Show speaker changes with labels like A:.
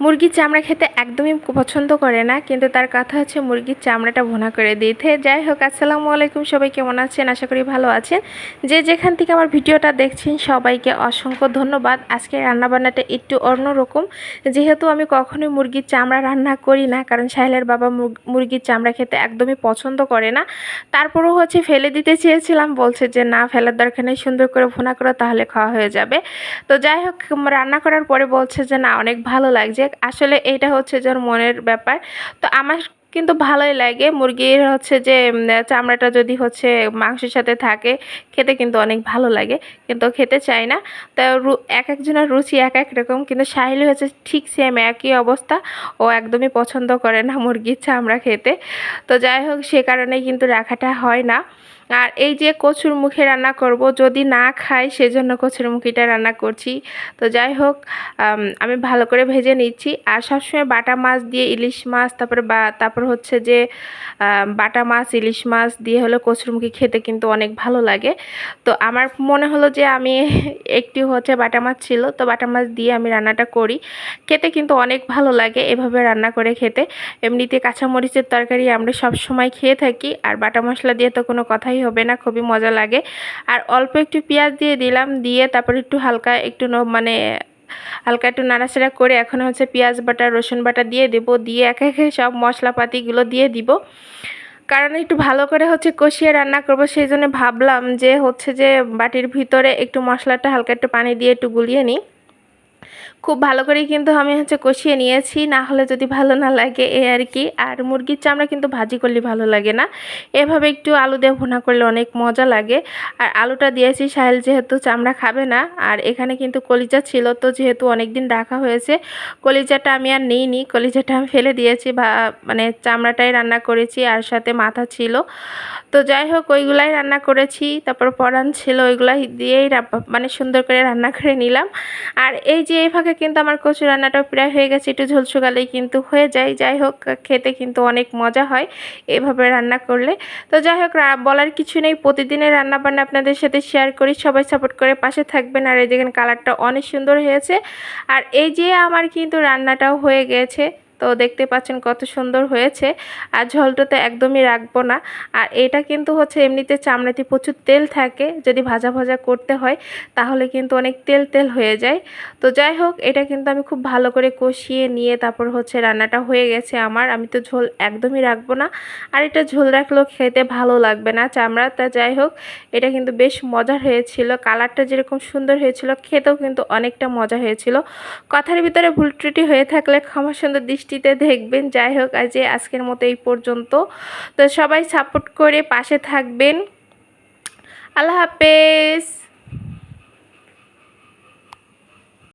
A: মুরগির চামড়া খেতে একদমই পছন্দ করে না, কিন্তু তার কথা হচ্ছে মুরগির চামড়াটা ভুনা করে দিতে। যাই হোক, আসসালামু আলাইকুম, সবাই কেমন আছেন? আশা করি ভালো আছেন। যে যেখান থেকে আমার ভিডিওটা দেখছেন সবাইকে অসংখ্য ধন্যবাদ। আজকে রান্নাবান্নাটা একটু অন্যরকম, যেহেতু আমি কখনোই মুরগির চামড়া রান্না করি না, কারণ সাহেলের বাবা মুরগির চামড়া খেতে একদমই পছন্দ করে না। তারপরেও হচ্ছে ফেলে দিতে চেয়েছিলাম, বলছে যে না, ফেলার দরকার নেই, সুন্দর করে ভুনা করো, তাহলে খাওয়া হয়ে যাবে। তো যাই হোক, রান্না করার পরে বলছে যে না, অনেক ভালো লাগছে। আসলে এইটা হচ্ছে যে ওর মনের ব্যাপার। তো আমার কিন্তু ভালোই লাগে মুরগির হচ্ছে যে চামড়াটা যদি হচ্ছে মাংসের সাথে থাকে, খেতে কিন্তু অনেক ভালো লাগে, কিন্তু খেতে চায় না। তো এক একজনের রুচি এক এক রকম, কিন্তু সাহিল হচ্ছে ঠিক সেম একই অবস্থা। ও একদমই পছন্দ করে না মুরগির চামড়া খেতে। তো যাই হোক, সে কারণে কিন্তু রাখাটা হয় না। আর এই যে কচুর মুখে রান্না করব, যদি না খাই সেজন্য কচুর মুখিটা রান্না করছি। তো যাই হোক, আমি ভালো করে ভেজে নিচ্ছি। আর সবসময় বাটা মাছ দিয়ে ইলিশ মাছ, তারপর হচ্ছে যে বাটা মাছ ইলিশ মাছ দিয়ে হলো কচুরমুখী খেতে কিন্তু অনেক ভালো লাগে। তো আমার মনে হলো যে আমি একটু হচ্ছে বাটা মাছ ছিল, তো বাটা মাছ দিয়ে আমি রান্নাটা করি। খেতে কিন্তু অনেক ভালো লাগে এভাবে রান্না করে খেতে। এমনিতে কাঁচামরিচের তরকারি আমরা সব সময় খেয়ে থাকি, আর বাটা মশলা দিয়ে তো কোনো কথাই হবে না, খুবই মজা লাগে। আর অল্প একটু পেঁয়াজ দিয়ে দিলাম, দিয়ে তারপর একটু হালকা একটু মানে হালকা একটু নাড়াচাড়া করে এখন হচ্ছে পেঁয়াজ বাটা রসুন বাটা দিয়ে দেব, দিয়ে একে একে সব মশলাপাতিগুলো দিয়ে দিব। কারণ একটু ভালো করে হচ্ছে কষিয়ে রান্না করব, সেই জন্য ভাবলাম যে হচ্ছে যে বাটির ভিতরে একটু মশলাটা হালকা একটু পানি দিয়ে একটু গুলিয়ে নিই। খুব ভালো করেই কিন্তু আমি হচ্ছে কষিয়ে নিয়েছি, না হলে যদি ভালো না লাগে এই আর কি। আর মুরগির চামড়া কিন্তু ভাজি করলে ভালো লাগে না, এভাবে একটু আলু দিয়ে ভুনা করলে অনেক মজা লাগে। আর আলুটা দিয়েছি সাহেল যেহেতু চামড়া খাবে না। আর এখানে কিন্তু কলিজা ছিল, তো যেহেতু অনেক দিন রাখা হয়েছে, কলিজাটা আমি আর নিইনি, কলিজাটা আমি ফেলে দিয়েছি, মানে চামড়াটাই রান্না করেছি, আর সাথে মাথা ছিল। তো যাই হোক, ওইগুলাই রান্না করেছি, তারপর পরান ছিল, ওইগুলাই দিয়েই মানে সুন্দর করে রান্না করে নিলাম। আর এই যে এই ফাঁকে কিন্তু আমার কচু রান্নাটাও প্রায় হয়ে গেছে, একটু ঝোল শুকালেই কিন্তু হয়ে যায়। যাই হোক, খেতে কিন্তু অনেক মজা হয় এভাবে রান্না করলে। তো যাই হোক, বলার কিছু নেই, প্রতিদিনের রান্না বান্না আপনাদের সাথে শেয়ার করি, সবাই সাপোর্ট করে পাশে থাকবেন। আর এই দেখেন কালারটা অনেক সুন্দর হয়েছে। আর এই যে আমার কিন্তু রান্নাটাও হয়ে গেছে, তো দেখতে পাচ্ছেন কত সুন্দর হয়েছে। আর ঝোলটা তো একদমই রাখবো না। আর এটা কিন্তু হচ্ছে এমনিতে চামড়াতে প্রচুর তেল থাকে, যদি ভাজা ভাজা করতে হয় তাহলে কিন্তু অনেক তেল তেল হয়ে যায়। তো যাই হোক, এটা কিন্তু আমি খুব ভালো করে কষিয়ে নিয়ে তারপর হচ্ছে রান্নাটা হয়ে গেছে আমার। আমি তো ঝোল একদমই রাখবো না, আর এটা ঝোল রাখলেও খেতে ভালো লাগবে না চামড়া। তা যাই হোক, এটা কিন্তু বেশ মজার হয়েছিল, কালারটা যেরকম সুন্দর হয়েছিল, খেতেও কিন্তু অনেকটা মজা হয়েছিল। কথার ভিতরে ভুল ত্রুটি হয়ে থাকলে ক্ষমা সুন্দর দৃষ্টিতে দেখবেন। যাই হোক, আজকের মতো এই পর্যন্ত। তো সবাই সাপোর্ট করে পাশে থাকবেন। আল্লাহ হাফেজ।